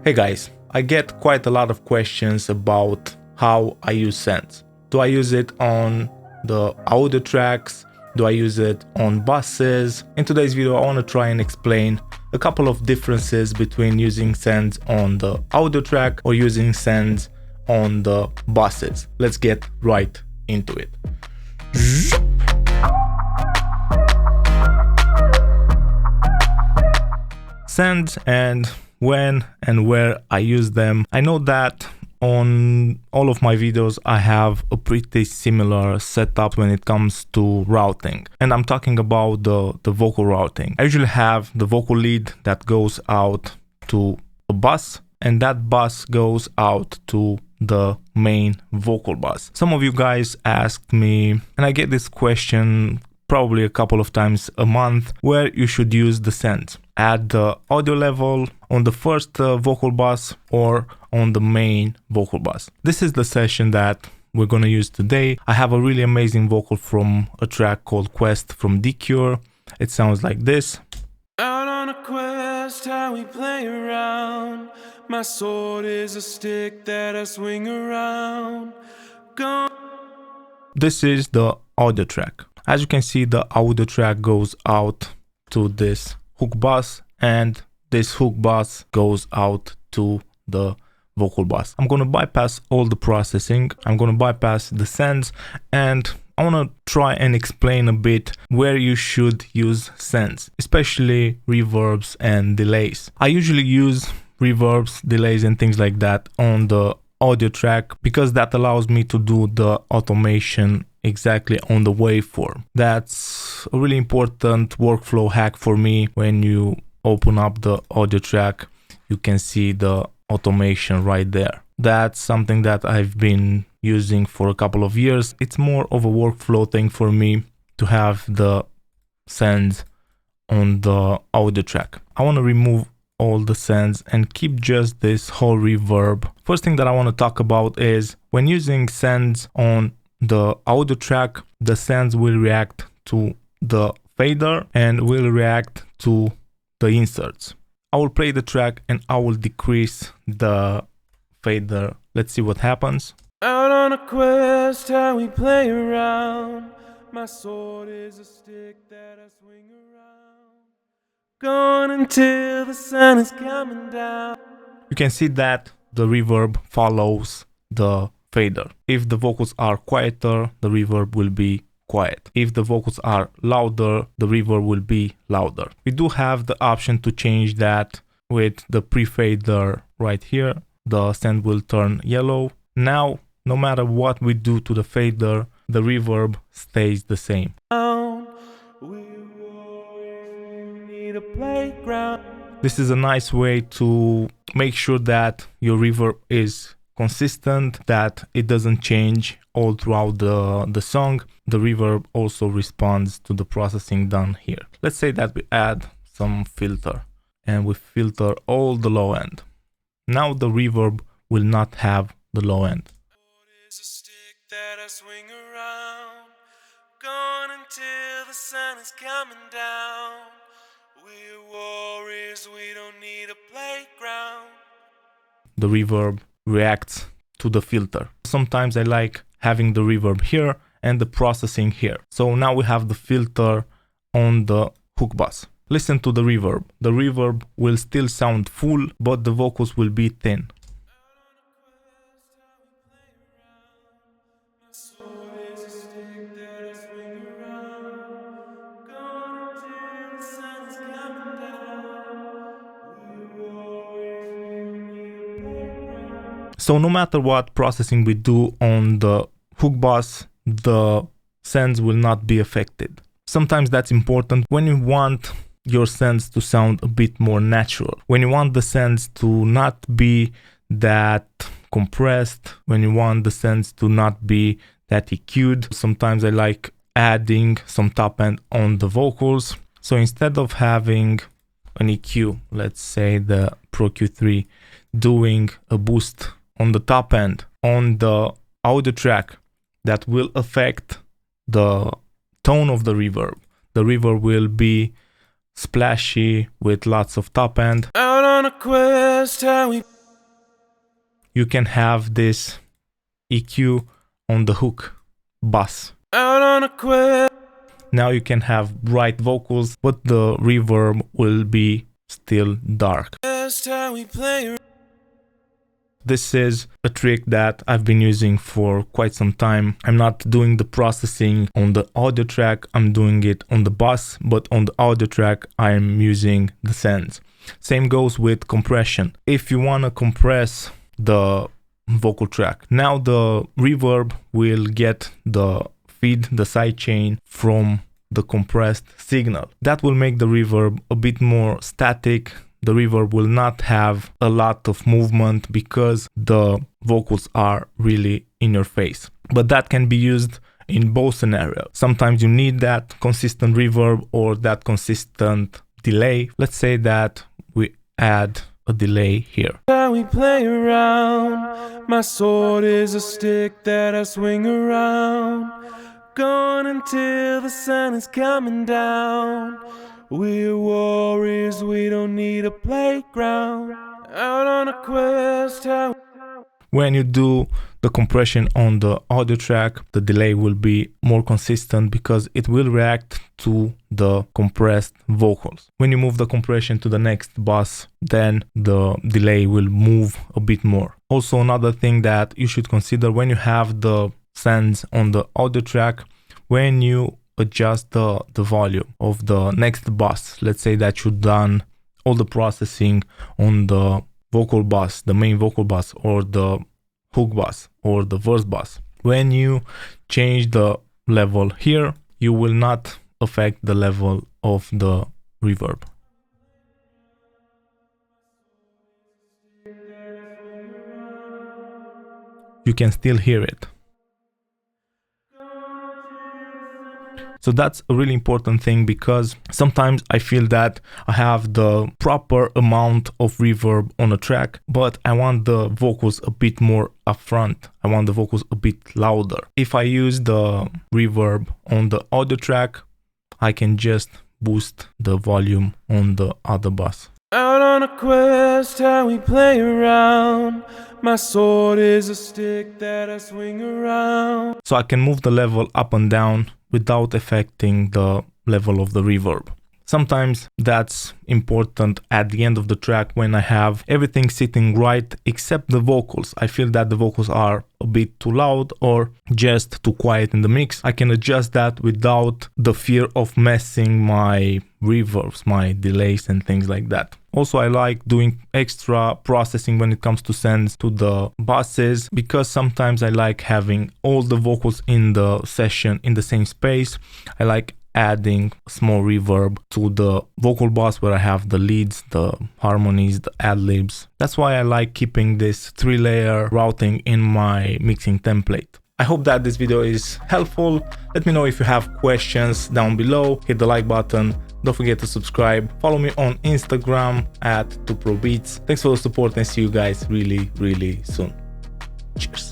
Hey guys, I get quite a lot of questions about how I use sends. Do I use it on the audio tracks? Do I use it on buses? In today's video I want to try and explain a couple of differences between using sends on the audio track or using sends on the buses. Let's get right into it. Sends and when and where I use them. I know that on all of my videos I have a pretty similar setup when it comes to routing, and I'm talking about the vocal routing. I usually have the vocal lead that goes out to a bus, and that bus goes out to the main vocal bus. Some of you guys asked me, and I get this question probably a couple of times a month, where you should use the sends, at the audio level, on the first vocal bus, or on the main vocal bus. This is the session that we're gonna use today. I have a really amazing vocal from a track called Quest from DCure. It sounds like this. Out on a quest, how we play around. My sword is a stick that I swing around. This is the audio track. As you can see, the audio track goes out to this hook bus, and this hook bus goes out to the vocal bus. I'm gonna bypass all the processing. I'm gonna bypass the sends, and I wanna try and explain a bit where you should use sends, especially reverbs and delays. I usually use reverbs, delays, and things like that on the audio track because that allows me to do the automation exactly on the waveform. That's a really important workflow hack for me. When you open up the audio track, you can see the automation right there. That's something that I've been using for a couple of years. It's more of a workflow thing for me to have the sends on the audio track. I want to remove all the sends and keep just this whole reverb. First thing that I want to talk about is when using sends on the audio track, the sends will react to the fader and will react to the inserts. I will play the track and I will decrease the fader. Let's see what happens. Out on a quest, how we play around. My sword is a stick that I swing around. Gone until the sun is coming down. You can see that the reverb follows the fader. If the vocals are quieter, the reverb will be quiet. If the vocals are louder, the reverb will be louder. We do have the option to change that with the pre-fader right here. The send will turn yellow. Now, no matter what we do to the fader, the reverb stays the same. This is a nice way to make sure that your reverb is consistent, that it doesn't change all throughout the song. The reverb also responds to the processing done here. Let's say that we add some filter and we filter all the low end. Now the reverb will not have the low end. Is a stick that I swing around. Gone until the sun is coming down. We're warriors, we don't need a playground. The reverb reacts to the filter. Sometimes I like having the reverb here and the processing here. So now we have the filter on the hook bus. Listen to the reverb. The reverb will still sound full, but the vocals will be thin. So no matter what processing we do on the hook bus, the sends will not be affected. Sometimes that's important when you want your sends to sound a bit more natural. When you want the sends to not be that compressed, when you want the sends to not be that EQ'd. Sometimes I like adding some top end on the vocals. So instead of having an EQ, let's say the Pro Q3, doing a boost on the top end on the audio track that will affect the tone of the reverb. The reverb will be splashy with lots of top end. Out on a a quest, how we... You can have this EQ on the hook bass. Out on a quest. Now you can have bright vocals, but the reverb will be still dark. How we play. This is a trick that I've been using for quite some time. I'm not doing the processing on the audio track, I'm doing it on the bus, but on the audio track I'm using the sends. Same goes with compression. If you want to compress the vocal track, now the reverb will get the feed, the sidechain from the compressed signal. That will make the reverb a bit more static. The reverb will not have a lot of movement because the vocals are really in your face. But that can be used in both scenarios. Sometimes you need that consistent reverb or that consistent delay. Let's say that we add a delay here. How we play around. My sword is a stick that I swing around. Going until the sun is coming down. We're warriors, we don't need a playground. Out on a quest. When you do the compression on the audio track, the delay will be more consistent because it will react to the compressed vocals. When you move the compression to the next bus, then the delay will move a bit more. Also, another thing that you should consider when you have the sends on the audio track, when you adjust the volume of the next bus. Let's say that you've done all the processing on the vocal bus, the main vocal bus, or the hook bus, or the verse bus. When you change the level here, you will not affect the level of the reverb. You can still hear it. So that's a really important thing because sometimes I feel that I have the proper amount of reverb on a track, but I want the vocals a bit more upfront. I want the vocals a bit louder. If I use the reverb on the audio track, I can just boost the volume on the other bus. Out on a quest, how we play around. My sword is a stick that I swing around. So I can move the level up and down without affecting the level of the reverb. Sometimes that's important at the end of the track when I have everything sitting right except the vocals. I feel that the vocals are a bit too loud or just too quiet in the mix. I can adjust that without the fear of messing my reverbs, my delays and things like that. Also, I like doing extra processing when it comes to sends to the buses because sometimes I like having all the vocals in the session in the same space. I like adding small reverb to the vocal bus where I have the leads, the harmonies, the ad-libs. That's why I like keeping this 3-layer routing in my mixing template. I hope that this video is helpful. Let me know if you have questions down below. Hit the like button. Don't forget to subscribe. Follow me on Instagram at 2probeats. Thanks for the support and see you guys really soon. Cheers.